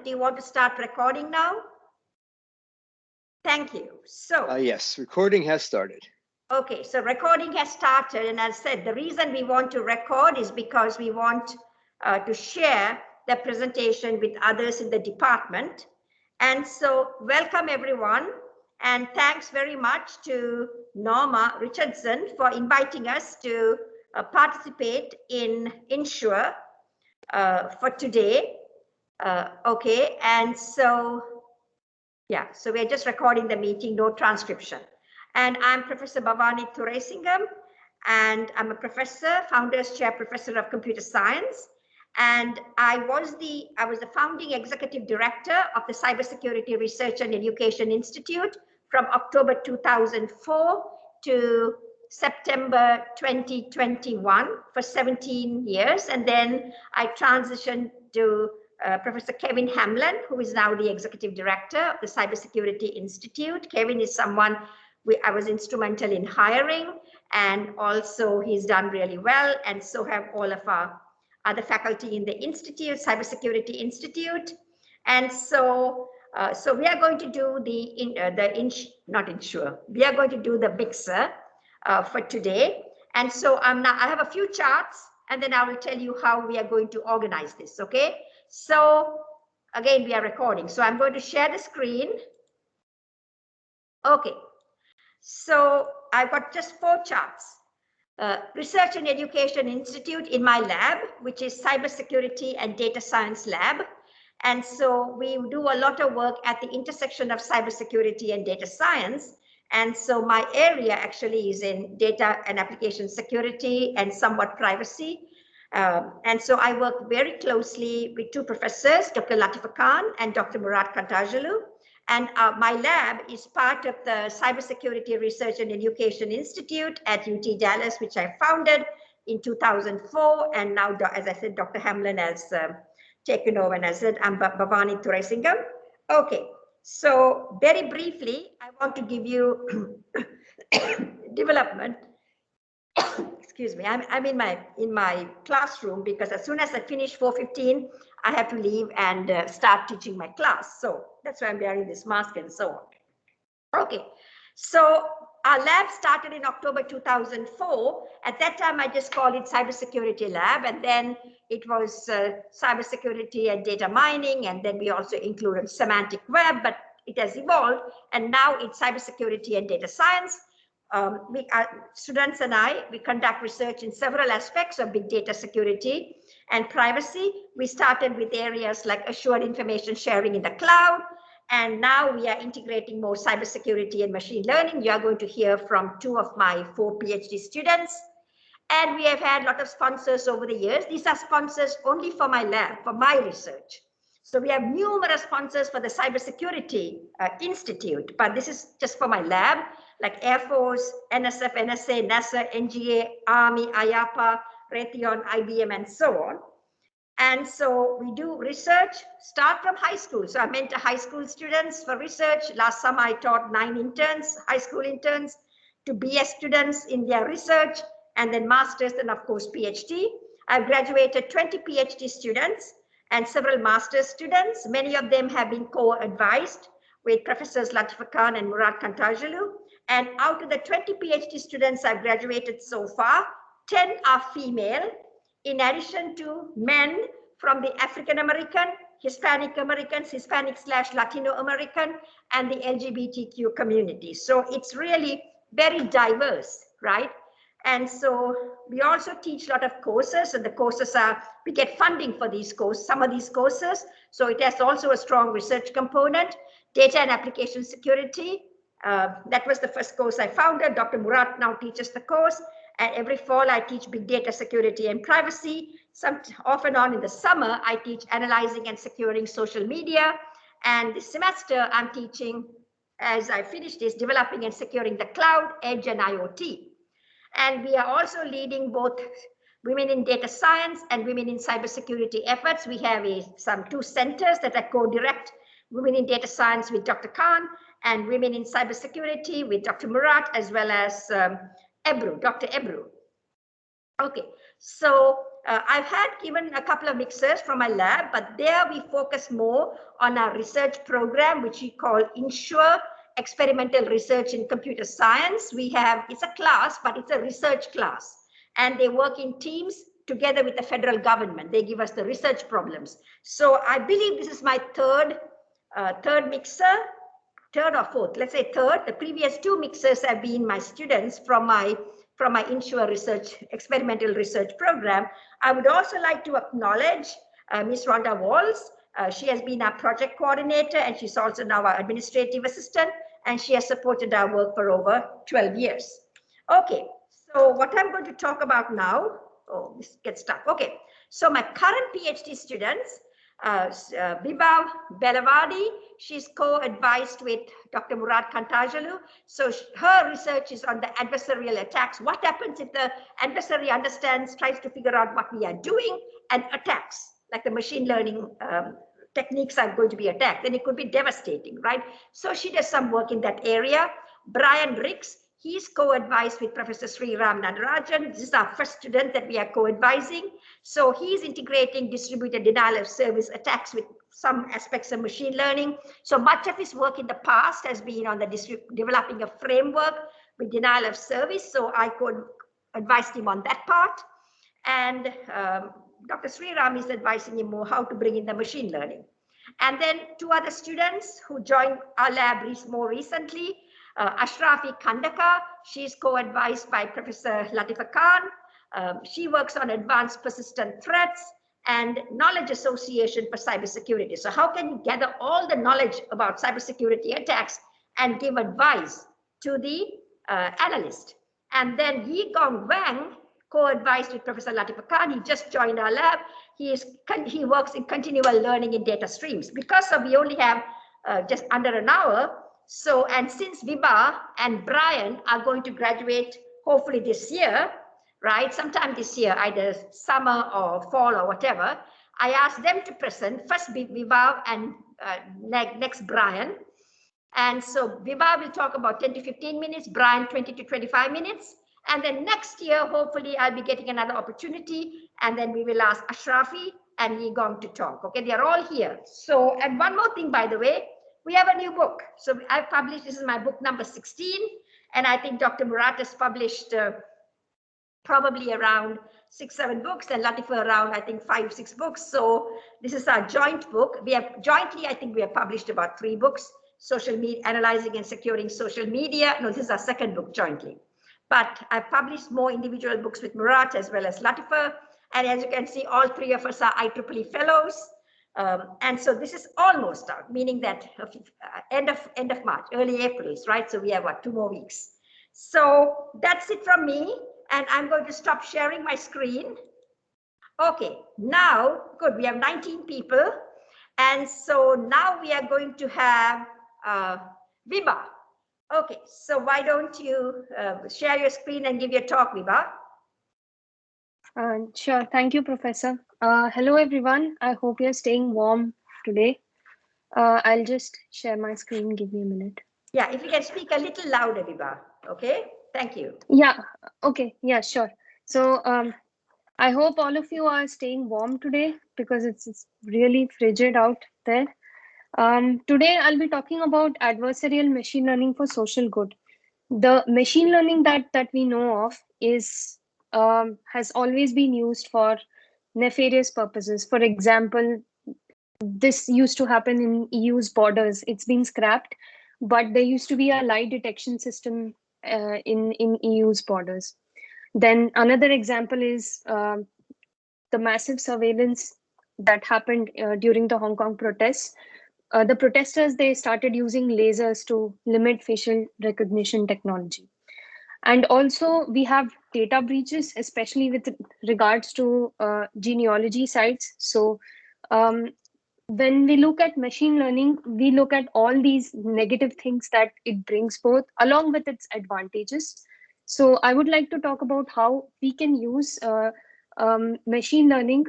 do you want to start recording now? Thank you. So yes, recording has started. Okay, so recording has started, and as I said, the reason we want to record is because we want to share the presentation with others in the department. And so welcome everyone, and thanks very much to Norma Richardson for inviting us to participate in Ensure for today. Okay, and so yeah, so we're just recording the meeting, no transcription. And I'm Professor Bhavani and I'm a professor, Founders Chair Professor of Computer Science. And I was the founding executive director of the Cybersecurity Research and Education Institute from October 2004 to September 2021 for 17 years. And then I transitioned to Professor Kevin Hamlin, who is now the executive director of the Cybersecurity Institute. Kevin is someone I was instrumental in hiring, and also he's done really well, and so have all of our other faculty in the Institute, Cybersecurity Institute. And so we are going to do we are going to do the mixer for today. And so I have a few charts, and then I will tell you how we are going to organize this, okay? So again, we are recording. So I'm going to share the screen. Okay. So I've got just 4 charts. Research and Education Institute in my lab, which is Cybersecurity and Data Science Lab. And so we do a lot of work at the intersection of cybersecurity and data science. And so my area actually is in data and application security and somewhat privacy. And so I work very closely with 2 professors, Dr. Latifa Khan and Dr. Murad Kantajalu. And my lab is part of the Cybersecurity Research and Education Institute at UT Dallas, which I founded in 2004. And now, as I said, Dr. Hamlin has taken over. And as I said, I'm Bhavani Thuraisingam. Okay, so very briefly, I want to give you development. Excuse me, I'm in my classroom because as soon as I finish 4:15, I have to leave and start teaching my class. So that's why I'm wearing this mask and so on. Okay, so our lab started in October 2004. At that time, I just called it Cybersecurity Lab, and then it was cybersecurity and data mining, and then we also included semantic web, but it has evolved, and now it's cybersecurity and data science. Students and we conduct research in several aspects of big data security and privacy. We started with areas like assured information sharing in the cloud, and now we are integrating more cybersecurity and machine learning. You are going to hear from 2 of my 4 PhD students. And we have had a lot of sponsors over the years. These are sponsors only for my lab, for my research. So we have numerous sponsors for the Cybersecurity Institute, but this is just for my lab, like Air Force, NSF, NSA, NASA, NGA, Army, IAPA, Raytheon, IBM, and so on. And so we do research, start from high school. So I mentor high school students for research. Last summer, I taught 9 interns, high school interns, to BS students in their research, and then masters, and of course, PhD. I've graduated 20 PhD students and several master's students. Many of them have been co-advised with Professors Latifa Khan and Murad Kantajalu. And out of the 20 PhD students I've graduated so far, 10 are female, in addition to men from the African American, Hispanic Americans, Hispanic/Latino American, and the LGBTQ community. So it's really very diverse, right? And so we also teach a lot of courses, and the courses we get funding for these courses, some of these courses. So it has also a strong research component, data and application security. That was the first course I founded. Dr. Murad now teaches the course. And every fall, I teach big data security and privacy. Off and on in the summer, I teach analyzing and securing social media. And this semester, I'm teaching, as I finish this, developing and securing the cloud, edge, and IoT. And we are also leading both women in data science and women in cybersecurity efforts. We have 2 centers that I co-direct, women in data science with Dr. Khan, and women in cybersecurity with Dr. Murad, as well as Dr. Ebru. Okay, so I've had given a couple of mixers from my lab, but there we focus more on our research program, which we call Ensure Experimental Research in Computer Science. It's a class, but it's a research class. And they work in teams together with the federal government. They give us the research problems. So I believe this is my third mixer, third or fourth, let's say third. The previous two mixers have been my students from my Ensure Research Experimental Research Program. I would also like to acknowledge Ms. Rhonda Walls. She has been our project coordinator, and she's also now our administrative assistant, and she has supported our work for over 12 years. Okay, so what I'm going to talk about now, oh, this gets stuck. Okay, so my current PhD students, Bibhav Belavadi, she's co-advised with Dr. Murad Kantajalu. So her research is on the adversarial attacks. What happens if the adversary understands, tries to figure out what we are doing and attacks, like the machine learning techniques are going to be attacked, then it could be devastating, right? So she does some work in that area. Brian Ricks, he's co-advised with Professor Sri Ram Nadarajan. This is our first student that we are co-advising. So he's integrating distributed denial of service attacks with some aspects of machine learning. So much of his work in the past has been on the developing a framework with denial of service. So I could advise him on that part. And Dr. Sri Ram is advising him more how to bring in the machine learning. And then two other students who joined our lab more recently, Ashrafi Kandaka, she's co-advised by Professor Latifa Khan. She works on advanced persistent threats and knowledge association for cybersecurity. So how can you gather all the knowledge about cybersecurity attacks and give advice to the analyst? And then Yi Gong Wang, co-advised with Professor Latifa Khan. He just joined our lab. He works in continual learning in data streams. Because we only have just under an hour, so, and since Vibha and Brian are going to graduate hopefully this year, right, sometime this year, either summer or fall or whatever, I asked them to present, first Vibha and next Brian. And so Vibha will talk about 10 to 15 minutes, Brian 20 to 25 minutes. And then next year, hopefully I'll be getting another opportunity, and then we will ask Ashrafi and Yigong to talk. Okay, they are all here. So, and one more thing, by the way, we have a new book. So I've published, this is my book number 16. And I think Dr. Murat has published probably around 6-7 books, and Latifa around, I think 5-6 books. So this is our joint book. We have jointly, I think we have published about 3 books, social media, analyzing and securing social media. No, this is our second book jointly. But I've published more individual books with Murat as well as Latifa. And as you can see, all 3 of us are IEEE fellows. And so this is almost out, meaning that end of March, early April, right? So we have what, 2 more weeks. So that's it from me. And I'm going to stop sharing my screen. Okay, now, good, we have 19 people. And so now we are going to have Vibha. Okay, so why don't you share your screen and give your talk, Vibha? Sure. Thank you, Professor. Hello, everyone. I hope you're staying warm today. I'll just share my screen. Give me a minute. Yeah, if you can speak a little louder, Vibha. Okay, thank you. Yeah, okay. Yeah, sure. So I hope all of you are staying warm today because it's really frigid out there. Today, I'll be talking about adversarial machine learning for social good. The machine learning that we know of is has always been used for nefarious purposes. For example, this used to happen in EU's borders. It's been scrapped, but there used to be a lie detection system in EU's borders. Then another example is the massive surveillance that happened during the Hong Kong protests. The protesters, they started using lasers to limit facial recognition technology. And also we have data breaches, especially with regards to genealogy sites. So when we look at machine learning, we look at all these negative things that it brings forth along with its advantages. So I would like to talk about how we can use machine learning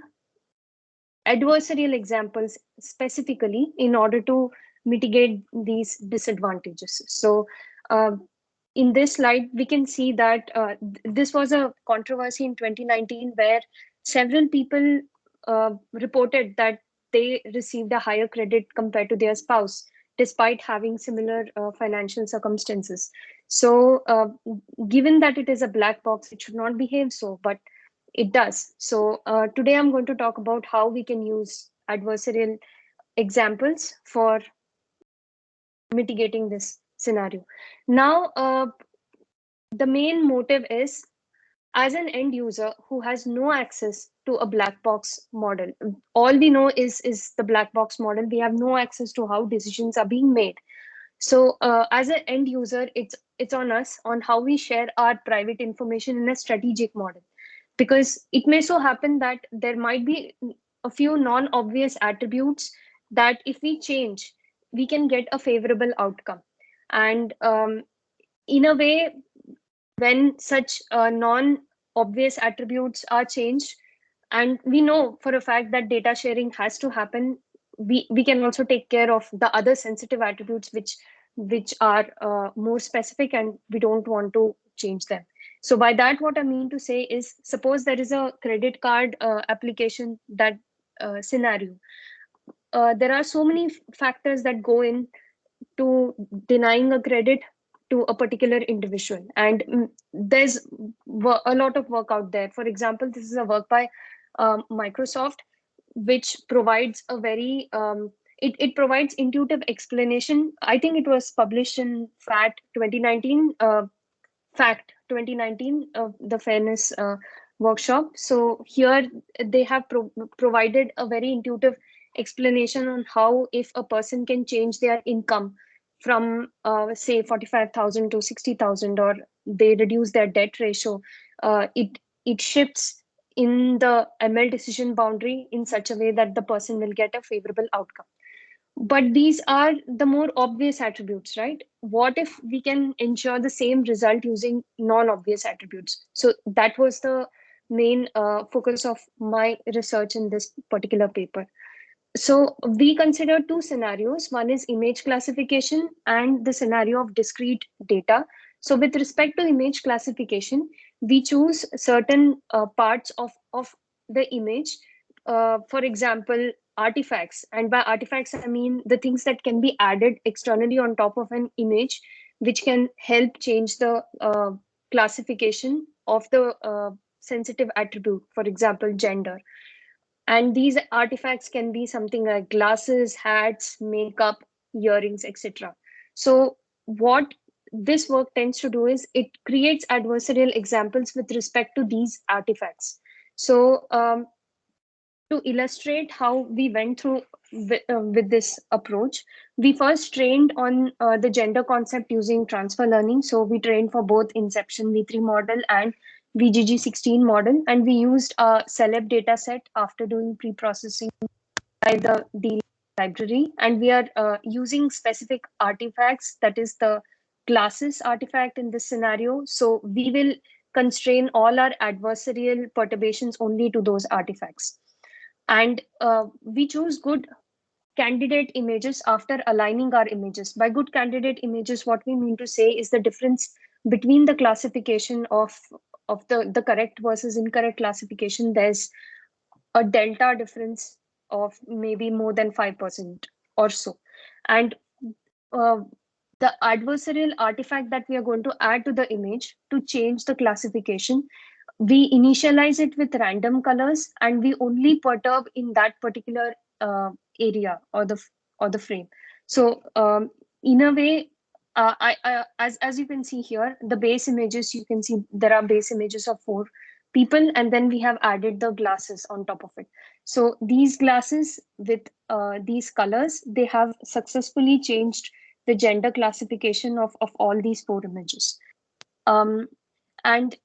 adversarial examples specifically in order to mitigate these disadvantages. So in this slide, we can see that this was a controversy in 2019 where several people reported that they received a higher credit compared to their spouse, despite having similar financial circumstances. So, given that it is a black box, it should not behave so, but it does. So, today I'm going to talk about how we can use adversarial examples for mitigating this scenario. Now, the main motive is, as an end user who has no access to a black box model, all we know is the black box model. We have no access to how decisions are being made. So as an end user, it's on us on how we share our private information in a strategic model, because it may so happen that there might be a few non-obvious attributes that if we change, we can get a favorable outcome. And in a way, when such non-obvious attributes are changed, and we know for a fact that data sharing has to happen, we can also take care of the other sensitive attributes which are more specific, and we don't want to change them. So by that, what I mean to say is, suppose there is a credit card application that scenario. There are so many factors that go in to denying a credit to a particular individual, and there's a lot of work out there. For example, this is a work by Microsoft, which provides a very it provides intuitive explanation. I think it was published in fact 2019, the fairness workshop. So here they have provided a very intuitive explanation on how, if a person can change their income from say 45,000 to 60,000, or they reduce their debt ratio, it shifts in the ML decision boundary in such a way that the person will get a favorable outcome. But these are the more obvious attributes, right? What if we can ensure the same result using non-obvious attributes? So that was the main focus of my research in this particular paper. So we consider two scenarios. One is image classification and the scenario of discrete data. So with respect to image classification, we choose certain parts of the image. For example, artifacts. And by artifacts, I mean the things that can be added externally on top of an image, which can help change the classification of the sensitive attribute, for example, gender. And these artifacts can be something like glasses, hats, makeup, earrings, etc. So what this work tends to do is it creates adversarial examples with respect to these artifacts. So to illustrate how we went through with this approach, we first trained on the gender concept using transfer learning. So we trained for both Inception V3 model and VGG16 model, and we used a celeb data set after doing pre-processing by the D library. And we are using specific artifacts, that is the classes artifact in this scenario. So we will constrain all our adversarial perturbations only to those artifacts. And we choose good candidate images after aligning our images. By good candidate images, what we mean to say is the difference between the classification of the correct versus incorrect classification. There's a delta difference of maybe more than 5% or so. And uh, the adversarial artifact that we are going to add to the image to change the classification, we initialize it with random colors, and we only perturb in that particular area or the frame. So in a way, as you can see here, the base images, you can see there are base images of 4 people, and then we have added the glasses on top of it. So these glasses with these colors, they have successfully changed the gender classification of all these 4 images. And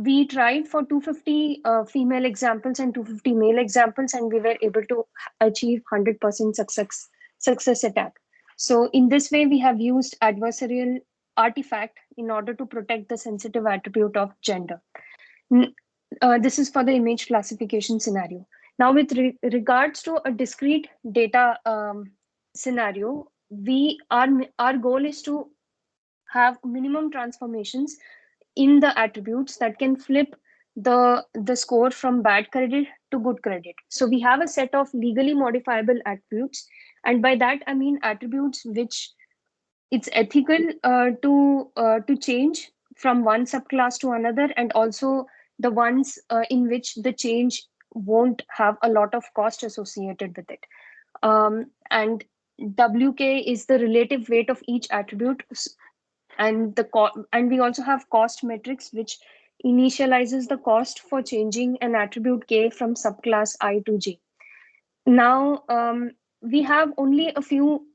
we tried for 250 female examples and 250 male examples, and we were able to achieve 100% success attack. So in this way, we have used adversarial artifact in order to protect the sensitive attribute of gender. This is for the image classification scenario. Now, with regards to a discrete data scenario, our goal is to have minimum transformations in the attributes that can flip the score from bad credit to good credit. So we have a set of legally modifiable attributes, and by that I mean attributes which it's ethical to change from one subclass to another, and also the ones in which the change won't have a lot of cost associated with it. And WK is the relative weight of each attribute, and and we also have cost metrics which initializes the cost for changing an attribute K from subclass I to J. Now, we have only a few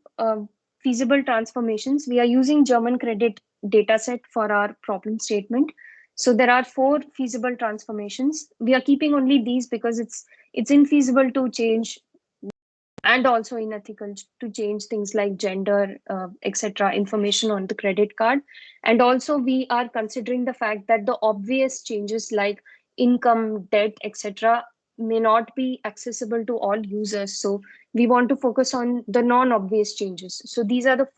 feasible transformations. We are using German credit dataset for our problem statement. So there are 4 feasible transformations. We are keeping only these because it's infeasible to change, and also unethical to change things like gender, etc., information on the credit card. And also we are considering the fact that the obvious changes like income, debt, etc., may not be accessible to all users. So we want to focus on the non-obvious changes. So these are the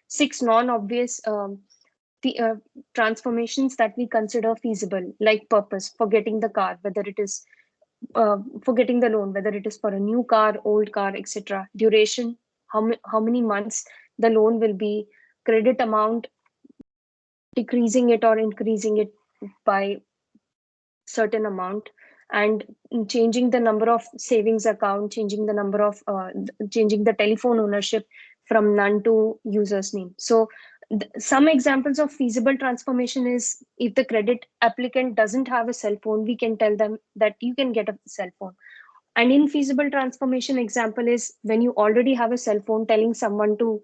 6 non-obvious the transformations that we consider feasible, like purpose, for getting the car, whether it is for getting the loan, whether it is for a new car, old car, etc. Duration, how many months the loan will be, credit amount, decreasing it or increasing it by certain amount, and changing the number of savings account, changing the number of changing the telephone ownership from none to user's name. So some examples of feasible transformation is, if the credit applicant doesn't have a cell phone, we can tell them that you can get a cell phone. An infeasible transformation example is when you already have a cell phone, telling someone to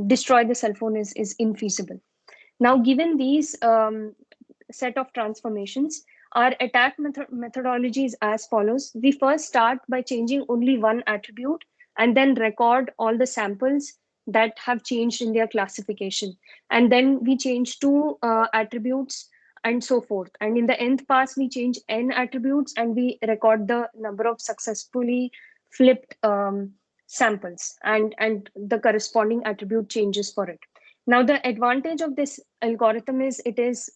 destroy the cell phone is infeasible. Now, given these set of transformations, our attack methodology is as follows. We first start by changing only one attribute and then record all the samples that have changed in their classification. And then we change 2 attributes and so forth. And in the nth pass, we change n attributes and we record the number of successfully flipped samples and the corresponding attribute changes for it. Now, the advantage of this algorithm is it is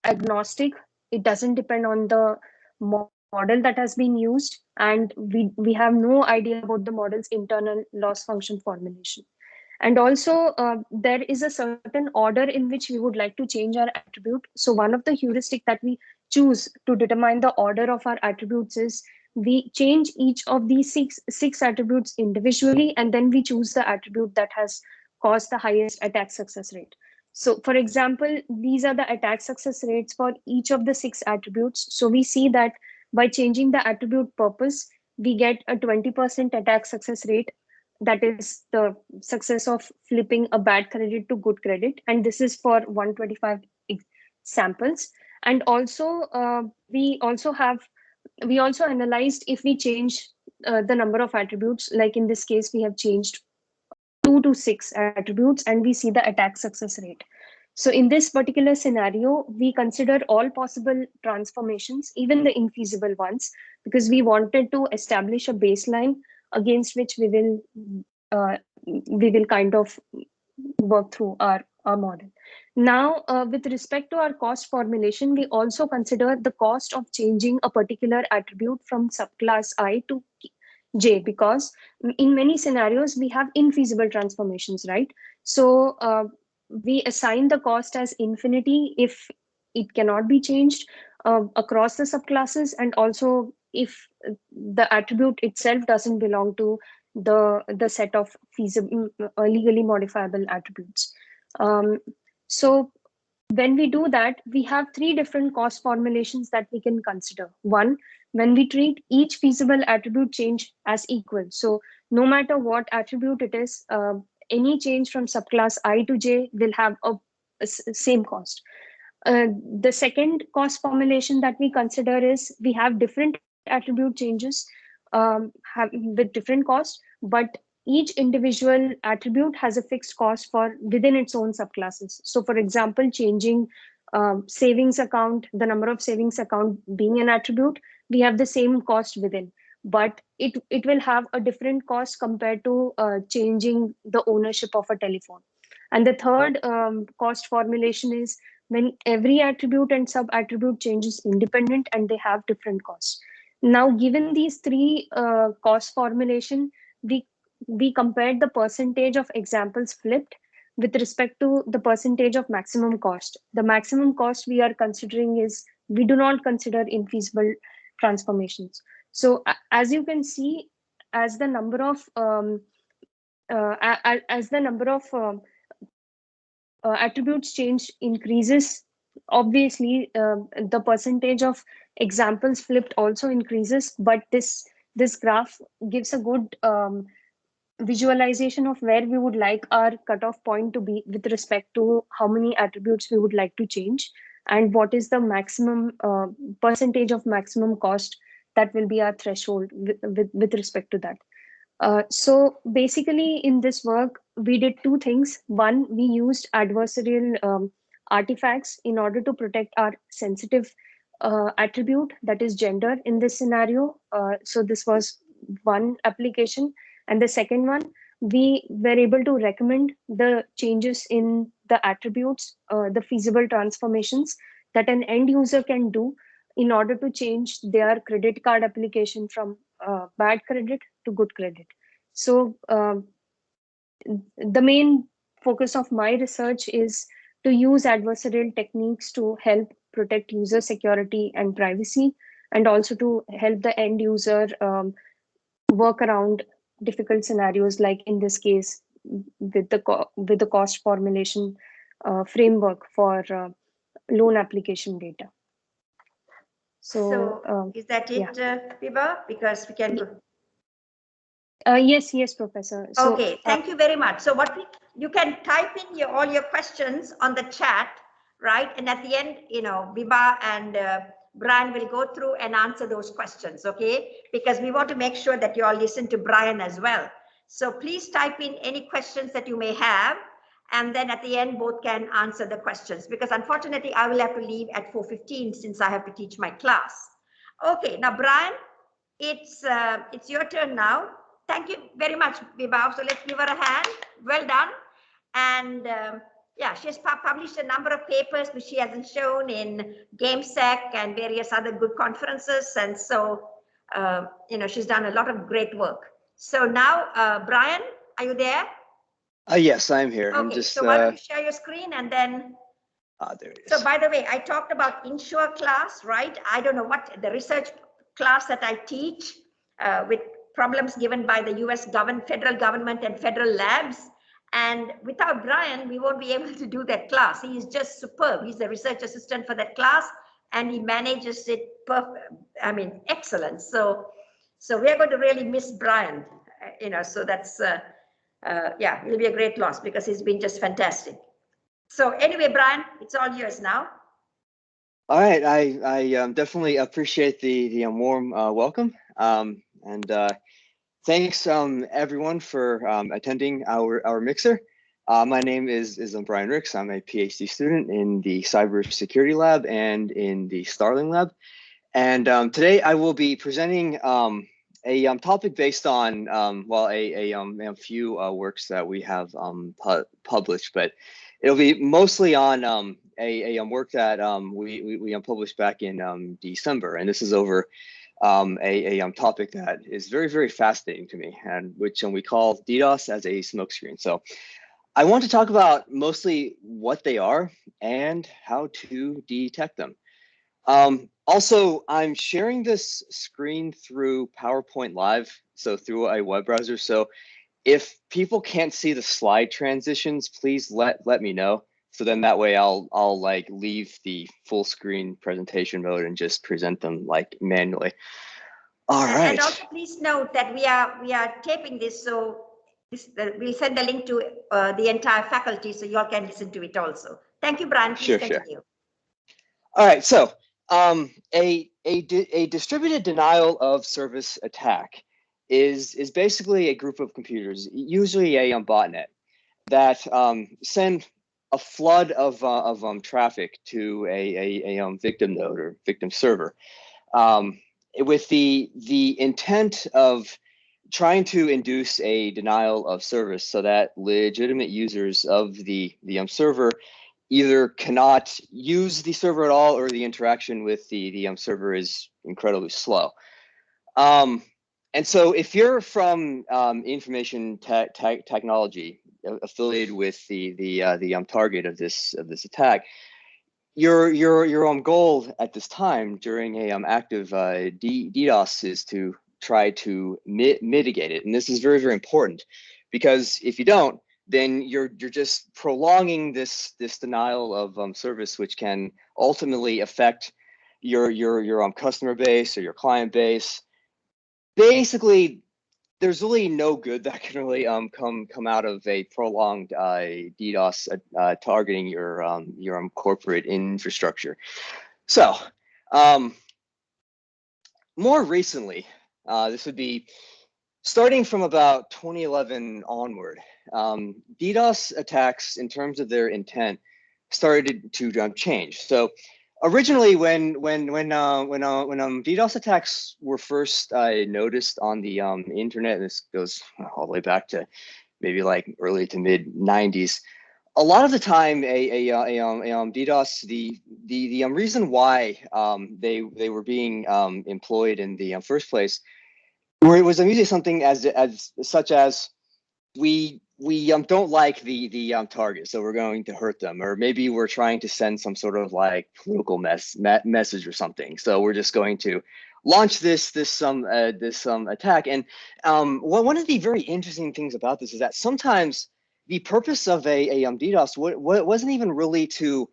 agnostic. It doesn't depend on the model that has been used, and we have no idea about the model's internal loss function formulation. And also, there is a certain order in which we would like to change our attribute. So one of the heuristic that we choose to determine the order of our attributes is we change each of these six attributes individually, and then we choose the attribute that has caused the highest attack success rate. So for example, these are the attack success rates for each of the 6 attributes. So we see that by changing the attribute purpose, we get a 20% attack success rate. That is the success of flipping a bad credit to good credit. And this is for 125 samples. And also, we also analyzed if we change the number of attributes, like in this case, we have changed 2 to 6 attributes, and we see the attack success rate. So in this particular scenario, we consider all possible transformations, even the infeasible ones, because we wanted to establish a baseline against which we will kind of work through our model. Now, with respect to our cost formulation, we also consider the cost of changing a particular attribute from subclass I to J, because in many scenarios we have infeasible transformations, right? So we assign the cost as infinity if it cannot be changed across the subclasses, and also if the attribute itself doesn't belong to the set of feasible legally modifiable attributes. So when we do that, we have 3 different cost formulations that we can consider. One, when we treat each feasible attribute change as equal. So no matter what attribute it is, any change from subclass I to J will have a same cost. The second cost formulation that we consider is we have different attribute changes with different costs, but each individual attribute has a fixed cost for within its own subclasses. So for example, changing savings account, the number of savings account being an attribute, we have the same cost within, but it will have a different cost compared to changing the ownership of a telephone. And the third cost formulation is when every attribute and sub-attribute changes independent and they have different costs. Now, given these three cost formulation, we compared the percentage of examples flipped with respect to the percentage of maximum cost. The maximum cost we are considering is, we do not consider infeasible transformations. So as you can see, as the number of as the number of attributes change increases, obviously the percentage of examples flipped also increases, but this graph gives a good visualization of where we would like our cutoff point to be with respect to how many attributes we would like to change, and what is the maximum percentage of maximum cost that will be our threshold with respect to that. So basically, in this work, we did two things. One, we used adversarial artifacts in order to protect our sensitive attribute, that is gender, in this scenario. So this was one application. And the second one, we were able to recommend the changes in the attributes, the feasible transformations that an end user can do in order to change their credit card application from bad credit to good credit. So the main focus of my research is to use adversarial techniques to help protect user security and privacy, and also to help the end user work around difficult scenarios, like in this case with the cost formulation framework for loan application data. So is that it, yeah. Vibha? Because we can go. Yes, Professor. So, okay, thank you very much. So you can type in all your questions on the chat, right? And at the end, Vibha and Brian will go through and answer those questions, okay? Because we want to make sure that you all listen to Brian as well. So please type in any questions that you may have, and then at the end, both can answer the questions, because unfortunately, I will have to leave at 4:15 since I have to teach my class. Okay, now, Brian, it's your turn now. Thank you very much, Vibha. So let's give her a hand. Well done. And yeah, she has published a number of papers which she hasn't shown in GameSec and various other good conferences. And so, she's done a lot of great work. So now, Brian, are you there? Yes, I'm here. Okay, I'm just, so why don't you share your screen and then... there it is. So by the way, I talked about Insure class, right? I don't know what the research class that I teach with problems given by the US federal government and federal labs. And without Brian, we won't be able to do that class. He is just superb. He's the research assistant for that class, and he manages it perfect. I mean, excellent. So we are going to really miss Brian, so that's, yeah, it'll be a great loss because he's been just fantastic. So anyway, Brian, it's all yours now. All right, I definitely appreciate the warm welcome, and thanks everyone for attending our mixer. My name is Brian Ricks. I'm a PhD student in the Cybersecurity Lab and in the Starling Lab, and today I will be presenting a topic based on a few works that we have published, but it'll be mostly on a work that we published back in December, and this is over a topic that is very, very fascinating to me, and which we call DDoS as a smokescreen. So I want to talk about mostly what they are and how to detect them. Also, I'm sharing this screen through PowerPoint Live, so through a web browser. So if people can't see the slide transitions, please let me know. So then that way I'll like leave the full screen presentation mode and just present them like manually. All right. And also please note that we are taping this, so we'll send the link to the entire faculty so you all can listen to it also. Thank you, Brian. Please continue. Sure. All right. So a distributed denial of service attack is basically a group of computers, usually a botnet, that send a flood of traffic to a victim node or victim server, with the intent of trying to induce a denial of service so that legitimate users of the server either cannot use the server at all, or the interaction with the server is incredibly slow. And so if you're from information technology affiliated with the target of this attack, your goal at this time during a active DDoS is to try to mitigate it. And this is very, very important, because if you don't, then you're just prolonging this denial of service, which can ultimately affect your customer base or your client base. Basically, there's really no good that can really come out of a prolonged DDoS targeting your corporate infrastructure. So more recently, this would be starting from about 2011 onward, DDoS attacks in terms of their intent started to change. So originally, when DDoS attacks were first noticed on the internet, and this goes all the way back to maybe like early to mid 90s. A lot of the time, DDoS, the reason why they were being employed in the first place, where it was usually something as such as we don't like the target, so we're going to hurt them, or maybe we're trying to send some sort of like political message or something, so we're just going to launch this attack. And one of the very interesting things about this is that sometimes the purpose of a DDoS wasn't even really to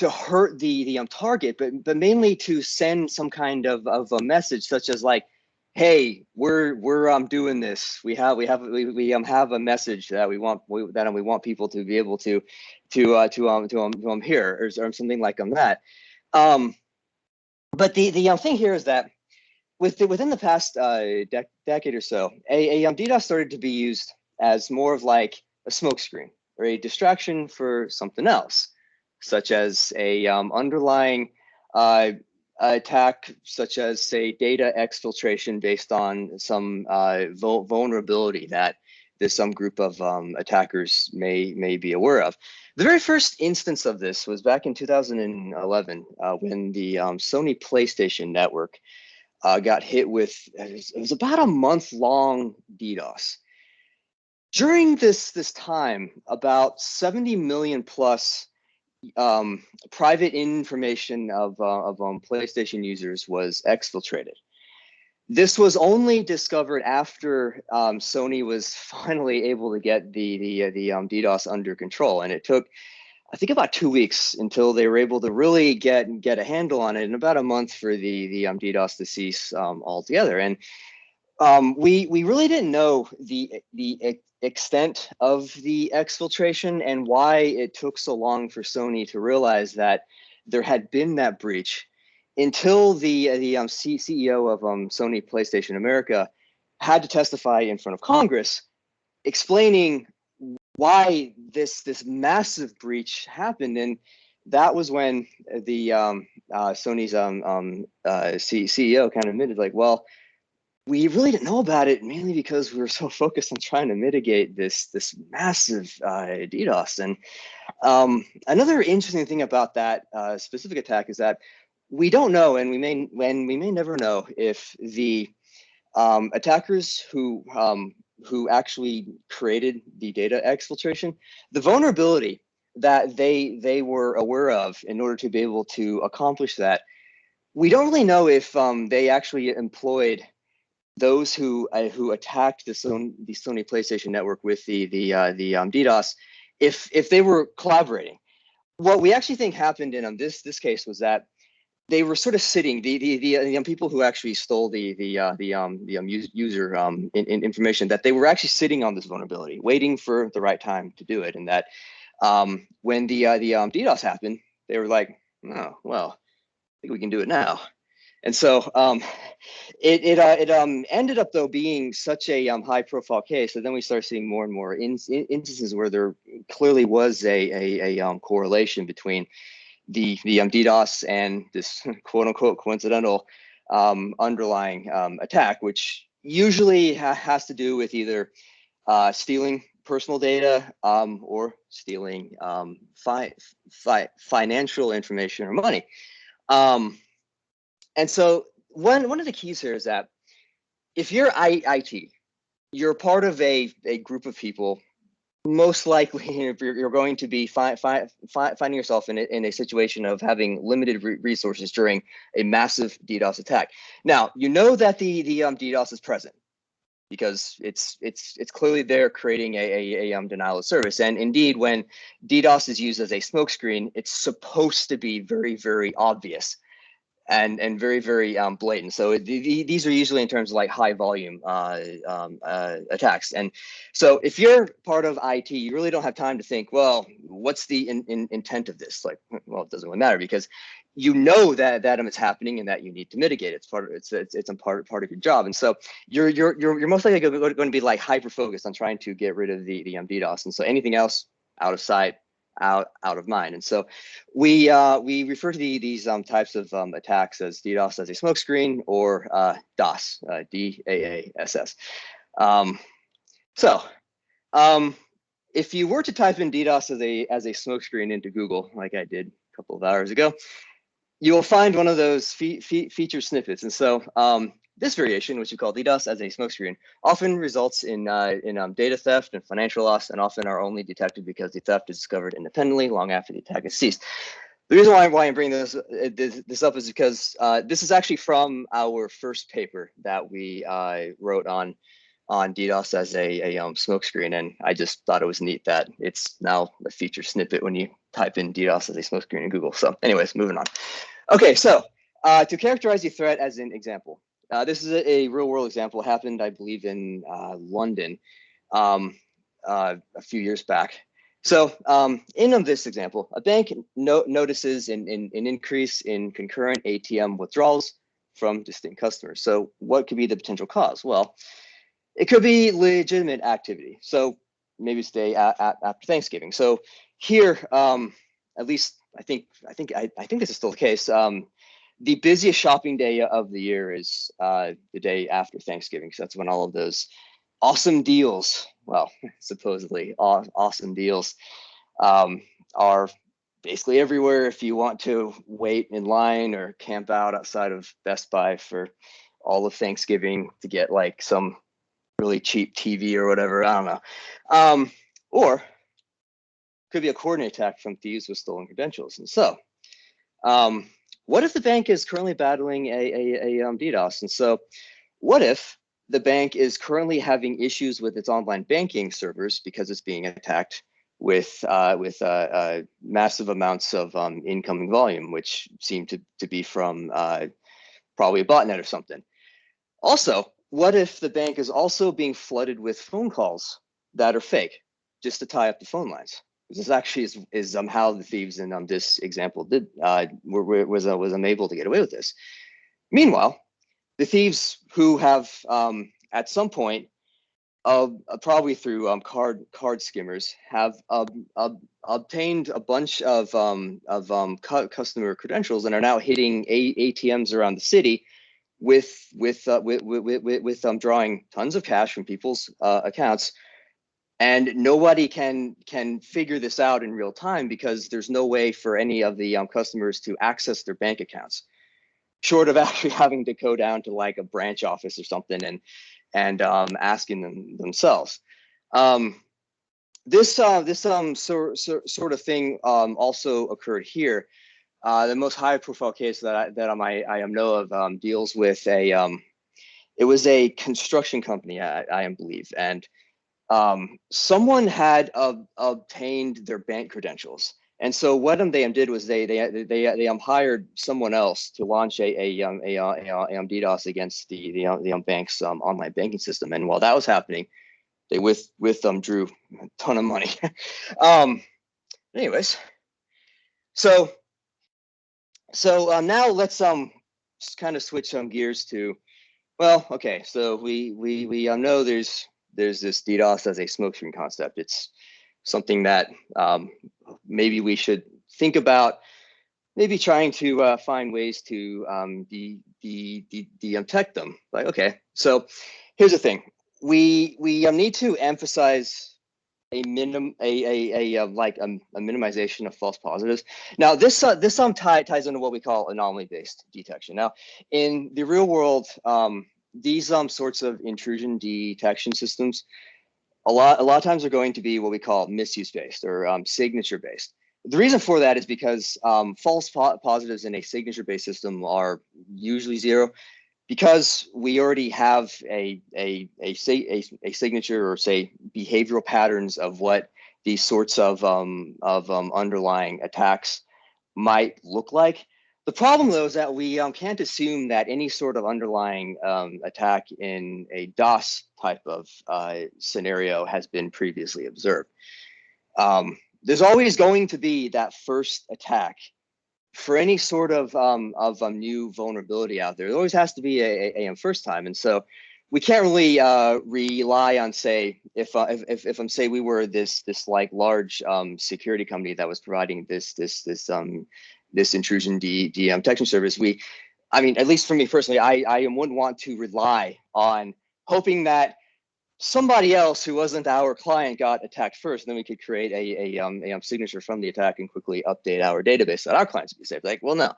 hurt the target, but mainly to send some kind of a message, such as like, hey, we're doing this. We have a message that we want people to be able to hear, or something like that. But the thing here is that within the past decade or so, a DDoS started to be used as more of like a smokescreen or a distraction for something else, such as a underlying attack, such as, say, data exfiltration based on some vulnerability that some group of attackers may be aware of. The very first instance of this was back in 2011 when the Sony PlayStation network got hit with, it was about a month-long DDoS. During this time, about 70 million plus private information of PlayStation users was exfiltrated. This was only discovered after Sony was finally able to get the DDoS under control, and it took, I think, about 2 weeks until they were able to really get a handle on it, and about a month for the DDoS to cease altogether. And we really didn't know the extent of the exfiltration and why it took so long for Sony to realize that there had been that breach, until the CEO of Sony PlayStation America had to testify in front of Congress, explaining why this massive breach happened. And that was when the Sony's CEO kind of admitted, like, well, we really didn't know about it, mainly because we were so focused on trying to mitigate this massive DDoS. And another interesting thing about that specific attack is that we don't know, and we may never know, if the attackers who actually created the data exfiltration, the vulnerability that they were aware of in order to be able to accomplish that, we don't really know if they actually employed those who attacked the Sony PlayStation network with the DDoS, if they were collaborating. What we actually think happened in this case was that they were sort of sitting, the people who actually stole the user information, that they were actually sitting on this vulnerability, waiting for the right time to do it, and that when the DDoS happened, they were like, oh well, I think we can do it now. And so it ended up, though, being such a high-profile case that then we started seeing more and more instances where there clearly was a correlation between the DDoS and this quote-unquote coincidental underlying attack, which usually has to do with either stealing personal data or stealing financial information or money. And so one of the keys here is that if you're IT, you're part of a group of people. Most likely, you're going to be finding yourself in a situation of having limited resources during a massive DDoS attack. Now, you know that the DDoS is present because it's clearly there creating a denial of service. And indeed, when DDoS is used as a smokescreen, it's supposed to be very, very obvious and very, very blatant. So these are usually in terms of like high volume attacks. And so if you're part of IT, you really don't have time to think, well, what's the intent of this? Like, well, it doesn't really matter because you know that it's happening and that you need to mitigate it. It's part of it's a part of your job. And so you're most likely going to be like hyper focused on trying to get rid of the DDoS. And so anything else out of sight, out of mind. And so we refer to these types of attacks as DDoS as a smokescreen or DAAS, DAASS. If you were to type in DDoS as a smokescreen into Google, like I did a couple of hours ago, you will find one of those feature snippets. And so this variation, which we call DDoS as a smokescreen, often results in data theft and financial loss, and often are only detected because the theft is discovered independently long after the attack has ceased. The reason why I'm bringing this up is because this is actually from our first paper that we wrote on DDoS as a smokescreen, and I just thought it was neat that it's now a feature snippet when you type in DDoS as a smokescreen in Google. So anyways, moving on. Okay, so to characterize the threat as an example, this is a real world example. It happened, I believe, in London a few years back. So in this example, a bank notices an increase in concurrent ATM withdrawals from distinct customers. So what could be the potential cause? Well, it could be legitimate activity. So maybe it's day after Thanksgiving. So here, at least I think this is still the case. The busiest shopping day of the year is the day after Thanksgiving. So that's when all of those awesome deals, well, supposedly awesome deals, are basically everywhere. If you want to wait in line or camp out outside of Best Buy for all of Thanksgiving to get like some really cheap TV or whatever, I don't know. Or could be a coordinated attack from thieves with stolen credentials. And so, what if the bank is currently battling a DDoS? And so, what if the bank is currently having issues with its online banking servers because it's being attacked with massive amounts of incoming volume, which seem to be from probably a botnet or something. Also, what if the bank is also being flooded with phone calls that are fake, just to tie up the phone lines? This actually is how the thieves in this example was unable to get away with this. Meanwhile, the thieves who have at some point, probably through card skimmers, have obtained a bunch of customer credentials and are now hitting ATMs around the city with drawing tons of cash from people's accounts. And nobody can figure this out in real time because there's no way for any of the customers to access their bank accounts, short of actually having to go down to like a branch office or something and asking them themselves. This sort of thing also occurred here. The most high profile case that I know of deals with it was a construction company, I believe, and someone had obtained their bank credentials, and so what they did was they hired someone else to launch a DDoS against the bank's online banking system. And while that was happening, they drew a ton of money. Anyways, so now let's kind of switch some gears to, well, okay, so we know there's this DDoS as a smokescreen concept. It's something that maybe we should think about, maybe trying to find ways to detect them. Like, okay, so here's the thing: we need to emphasize a minimization of false positives. Now this ties into what we call anomaly-based detection. Now in the real world, these sorts of intrusion detection systems, a lot of times are going to be what we call misuse-based or signature-based. The reason for that is because false positives in a signature-based system are usually zero, because we already have a signature, or say behavioral patterns of what these sorts of underlying attacks might look like. The problem, though, is that we can't assume that any sort of underlying attack in a DOS type of scenario has been previously observed. There's always going to be that first attack for any sort of new vulnerability out there. There always has to be a first time, and so we can't really rely on, say, if say we were this like large security company that was providing this intrusion detection service. I mean, at least for me personally, I wouldn't want to rely on hoping that somebody else who wasn't our client got attacked first, and then we could create a signature from the attack and quickly update our database so that our clients would be safe. Like, well, no.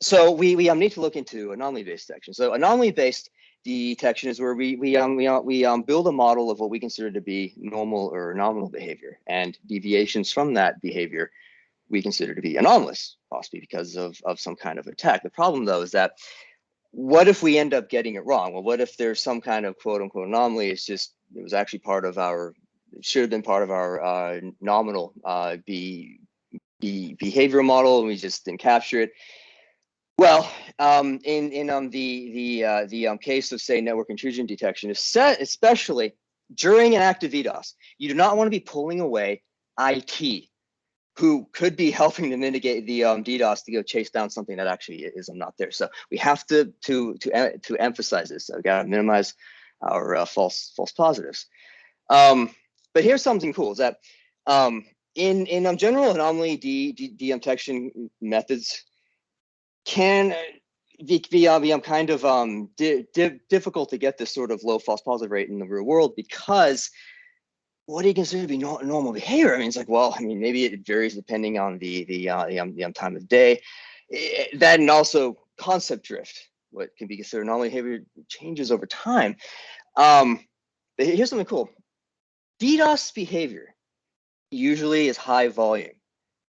So we need to look into anomaly-based detection. So anomaly-based detection is where we build a model of what we consider to be normal or nominal behavior, and deviations from that behavior we consider to be anomalous, possibly because of some kind of attack. The problem, though, is that what if we end up getting it wrong? Well, what if there's some kind of quote unquote anomaly? It was actually part of our, it should have been part of our nominal behavior model, and we just didn't capture it. Well, in the case of, say, network intrusion detection, especially during an active DDoS, you do not want to be pulling away IT, who could be helping to mitigate the DDoS to go chase down something that actually is not there. So we have to emphasize this. So we got to minimize our false positives. But here's something cool: is that in general, anomaly detection methods can be kind of difficult to get this sort of low false positive rate in the real world, because what do you consider to be normal behavior? I mean, it's like, well, I mean, maybe it varies depending on the time of day. That, and also concept drift, what can be considered normal behavior, changes over time. But here's something cool. DDoS behavior usually is high volume.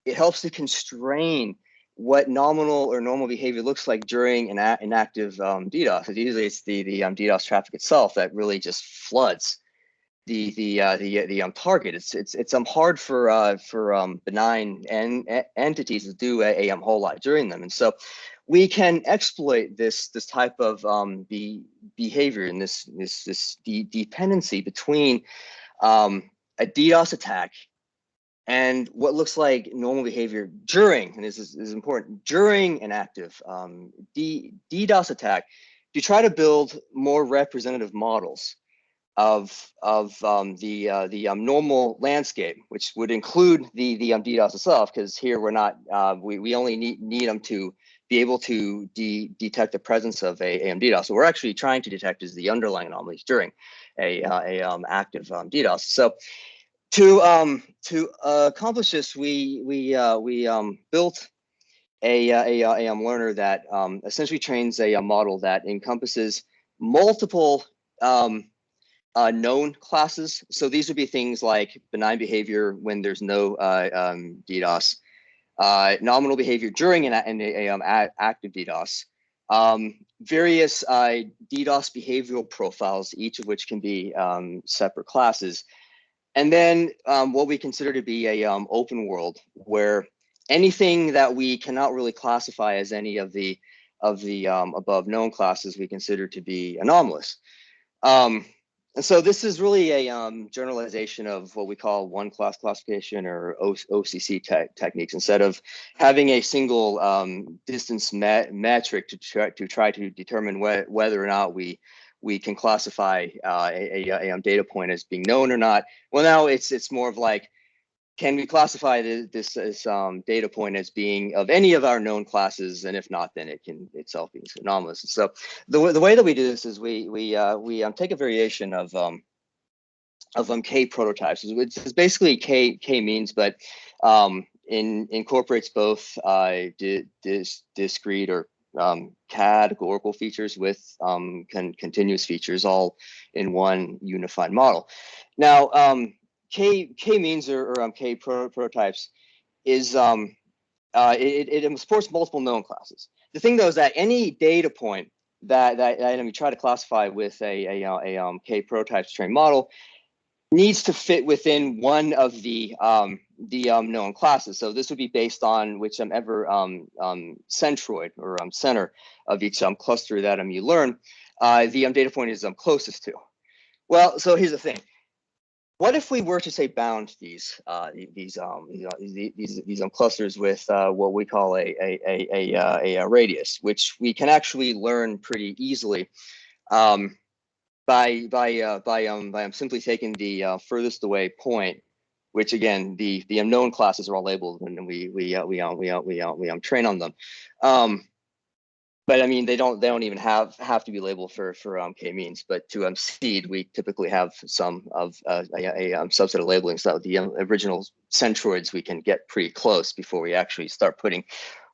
It helps to constrain what nominal or normal behavior looks like during an active DDoS. Usually it's the DDoS traffic itself that really just floods the target. It's hard for benign entities to do a whole lot during them, and so we can exploit this type of behavior and this dependency between a DDoS attack and what looks like normal behavior during, and this is important, during an active DDoS attack, to try to build more representative models of the normal landscape, which would include the DDoS itself, because here we're not, we only need them to be able to detect the presence of a DDoS. So we're actually trying to detect is the underlying anomalies during a active DDoS. So to accomplish this, we built a learner that essentially trains a model that encompasses multiple known classes. So these would be things like benign behavior when there's no DDoS, nominal behavior during an active DDoS, various DDoS behavioral profiles, each of which can be separate classes, and then what we consider to be a open world, where anything that we cannot really classify as any of the above known classes we consider to be anomalous. And so this is really a generalization of what we call one class classification, or OCC techniques, instead of having a single distance metric to try to determine whether or not we can classify a data point as being known or not. Well, now it's more of like, can we classify this data point as being of any of our known classes, and if not, then it can itself be anomalous. So the way that we do this is we take a variation of K prototypes, which is basically K means, but incorporates both discrete or categorical features with continuous features all in one unified model. Now, K means or K prototypes is it supports multiple known classes. The thing though is that any data point that we try to classify with a K prototypes trained model needs to fit within one of the known classes. So this would be based on whichever centroid or center of each cluster that you learn the data point is closest to. Well, so here's the thing. What if we were to say bound these clusters with what we call a radius, which we can actually learn pretty easily by simply taking the furthest away point, which again the unknown classes are all labeled and we train on them. But I mean, they don't even have to be labeled for K means, but to seed, we typically have some of a subset of labeling. So the original centroids we can get pretty close before we actually start putting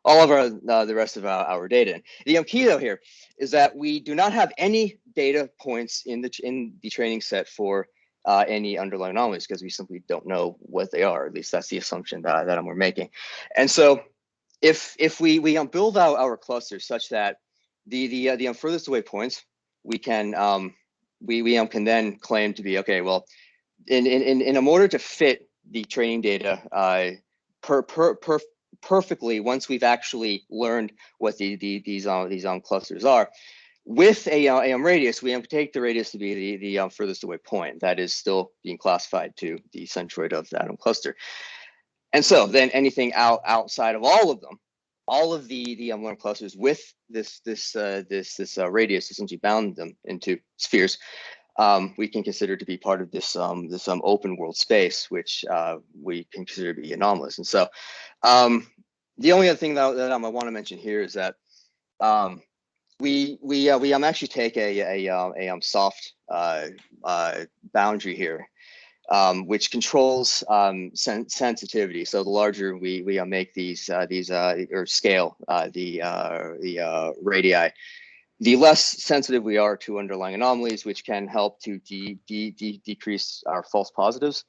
all of our the rest of our data in. The key though here is that we do not have any data points in the training set for any underlying anomalies because we simply don't know what they are. At least that's the assumption that we're making, and so. If we build out our clusters such that the furthest away points we can can then claim to be okay. Well, in order to fit the training data perfectly once we've actually learned what these clusters are, with a radius, we take the radius to be the furthest away point that is still being classified to the centroid of that cluster. And so then anything outside of all of them, all of the learned clusters with this radius essentially bound them into spheres, we can consider to be part of this open world space, which we can consider to be anomalous. And so the only other thing that I want to mention here is that we actually take a soft boundary here. Which controls sensitivity. So the larger we make these or scale the radii, the less sensitive we are to underlying anomalies, which can help to decrease our false positives.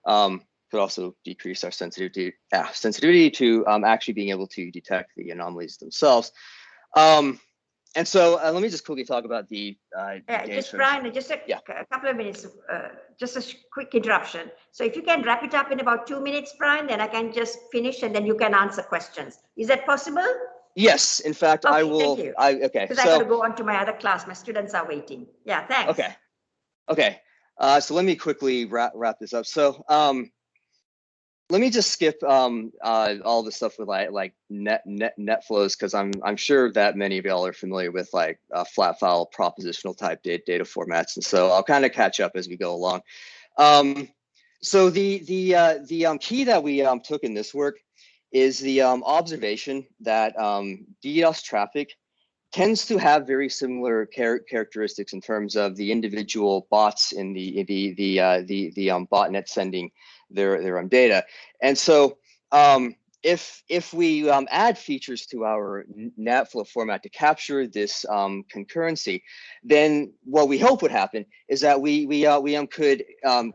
Could also decrease our sensitivity to actually being able to detect the anomalies themselves. And so let me just quickly talk about the just Brian, just a couple of minutes, just a quick interruption. So if you can wrap it up in about 2 minutes, Brian, then I can just finish and then you can answer questions. Is that possible? Yes, in fact, okay, I will. Thank you. Okay, because I got to go on to my other class. My students are waiting. Yeah, thanks. Okay. So let me quickly wrap this up. So let me just skip all the stuff with like net flows, because I'm sure that many of y'all are familiar with like flat file propositional type data formats, and so I'll kind of catch up as we go along. So the key that we took in this work is the observation that DDoS traffic tends to have very similar characteristics in terms of the individual bots in the botnet sending their data. And so if we add features to our NetFlow format to capture this concurrency, then what we hope would happen is that we could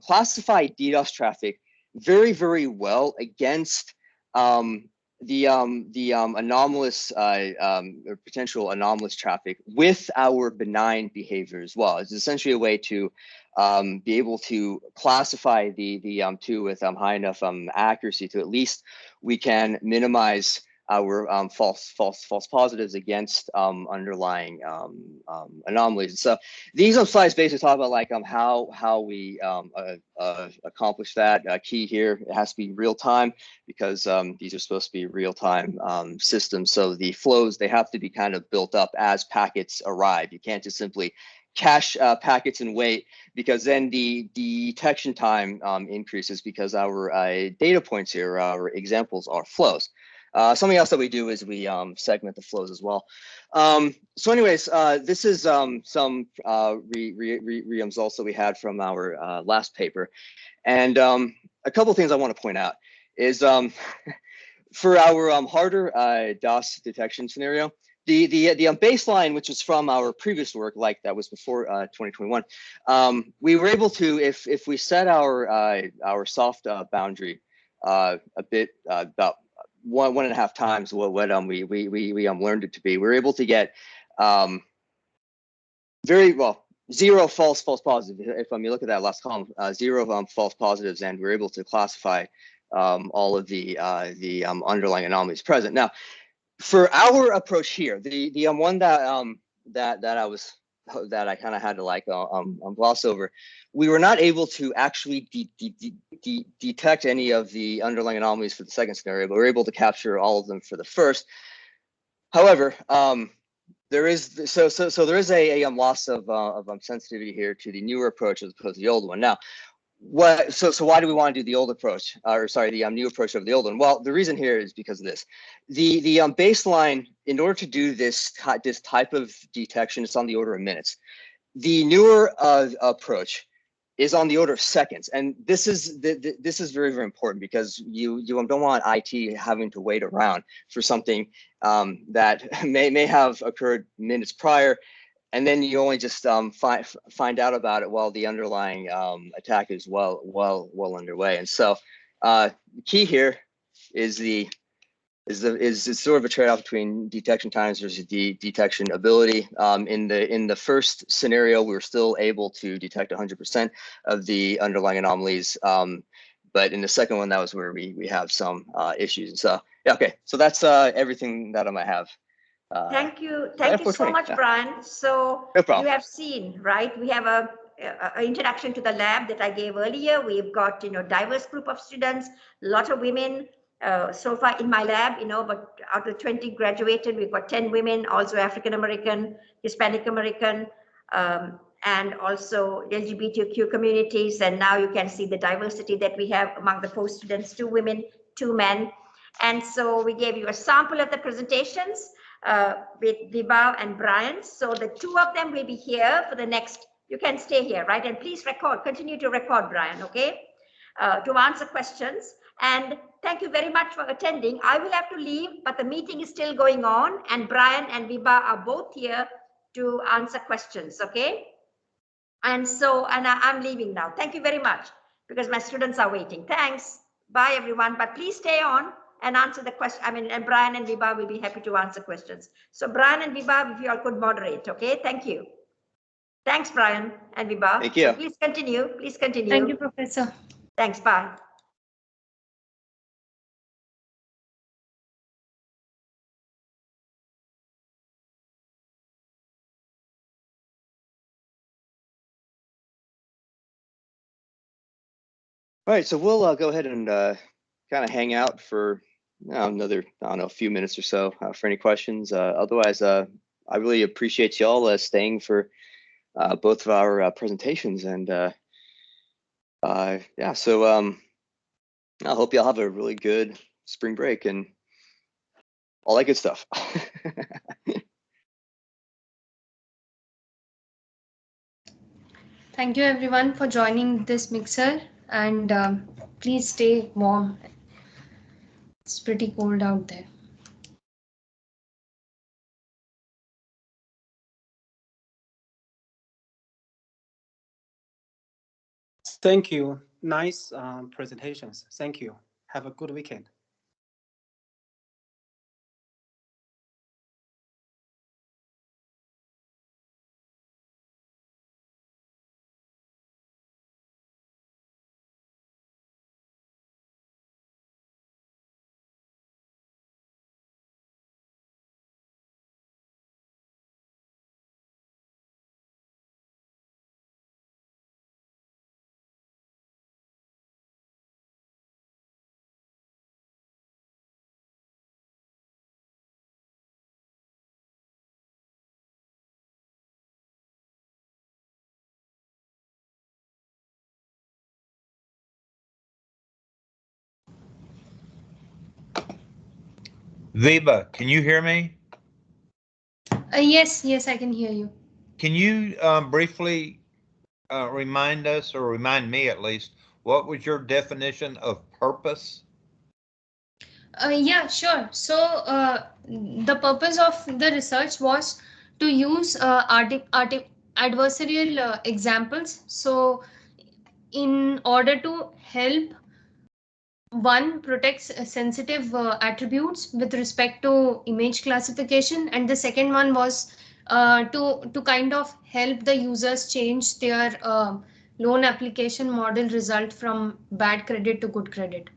classify DDoS traffic very, very well against the anomalous or potential anomalous traffic with our benign behavior as well. It's essentially a way to be able to classify the two with high enough accuracy to at least we can minimize our false positives against underlying anomalies. So these slides basically talk about like how we accomplish that. Key here, it has to be real time, because these are supposed to be real time systems. So the flows, they have to be kind of built up as packets arrive. You can't just simply cache packets and wait, because then the detection time increases, because our data points here, our examples are flows. Something else that we do is we segment the flows as well. So anyways, this is some results that we had from our last paper. And a couple of things I want to point out is for our harder DOS detection scenario, the baseline, which is from our previous work, like that was before 2021, we were able to, if we set our soft boundary a bit about one and a half times what we learned it to be, we were able to get very well 0 false positives. If you look at that last column, 0 false positives, and we're able to classify all of the underlying anomalies present. Now, for our approach here, the one that I kind of had to like gloss over, we were not able to actually detect any of the underlying anomalies for the second scenario, but we were able to capture all of them for the first. However, there is there is a loss of sensitivity here to the newer approach as opposed to the old one. Now, so why do we want to do the old approach, or sorry, the new approach over the old one? Well, the reason here is because of this. The baseline, in order to do this type of detection, it's on the order of minutes. The newer approach is on the order of seconds, and this is very, very important, because you don't want IT having to wait around for something that may have occurred minutes prior, and then you only just find out about it while the underlying attack is well underway. And so the key here is sort of a trade-off between detection times versus detection ability. In the first scenario, we were still able to detect 100% of the underlying anomalies, but in the second one, that was where we have some issues. And so yeah, okay, so that's everything that I might have. Thank you so much, yeah. Brian. So no you have seen, right? We have a introduction to the lab that I gave earlier. We've got diverse group of students, a lot of women. So far in my lab, but out of 20 graduated, we've got 10 women, also African American, Hispanic American, and also LGBTQ communities. And now you can see the diversity that we have among the 4 students, 2 women, 2 men. And so we gave you a sample of the presentations with Vibha and Brian. So the 2 of them will be here for the next, you can stay here, right? And please continue to record, Brian, okay? To answer questions. And thank you very much for attending. I will have to leave, but the meeting is still going on, and Brian and Vibha are both here to answer questions, okay? And so, I'm leaving now. Thank you very much, because my students are waiting. Thanks. Bye, everyone. But please stay on and answer the question. And Brian and Vibha will be happy to answer questions. So Brian and Vibha, if you all could moderate, okay? Thank you. Thanks, Brian and Vibha. Thank you. So please continue. Please continue. Thank you, Professor. Thanks. Bye. All right, so we'll go ahead and kind of hang out for another, I don't know, a few minutes or so for any questions. Otherwise, I really appreciate y'all staying for both of our presentations. And yeah, so I hope y'all have a really good spring break and all that good stuff. Thank you, everyone, for joining this mixer. And please stay warm. It's pretty cold out there. Thank you. Nice presentations. Thank you. Have a good weekend. Viva, can you hear me? Yes, yes, I can hear you. Can you briefly remind us, or remind me at least, what was your definition of purpose? Yeah, sure. So the purpose of the research was to use adversarial examples. So in order to help one protects sensitive attributes with respect to image classification, and the second one was to kind of help the users change their loan application model result from bad credit to good credit.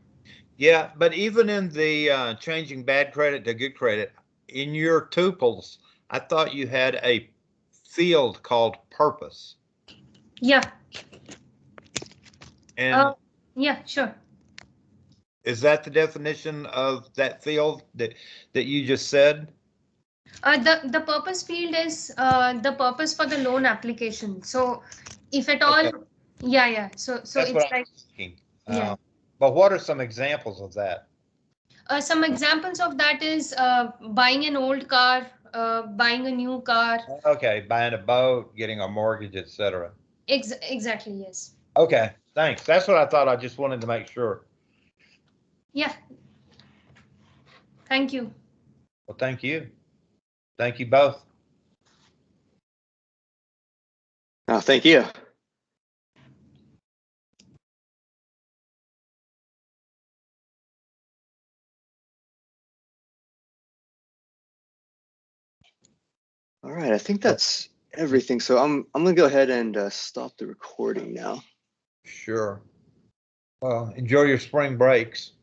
Yeah, but even in the changing bad credit to good credit, in your tuples, I thought you had a field called purpose. Yeah. And Yeah, sure. is that the definition of that field that you just said? The purpose field is the purpose for the loan application. So if at all, Okay. yeah. So That's it's what I'm like thinking. yeah. But what are some examples of that? Some examples of that is buying an old car, buying a new car. Okay, buying a boat, getting a mortgage, etc. Exactly, yes. Okay, thanks. That's what I thought. I just wanted to make sure. Yeah. Thank you. Well, thank you. Thank you both. Oh, thank you. All right, I think that's everything. So I'm gonna go ahead and stop the recording now. Sure. Well, enjoy your spring breaks.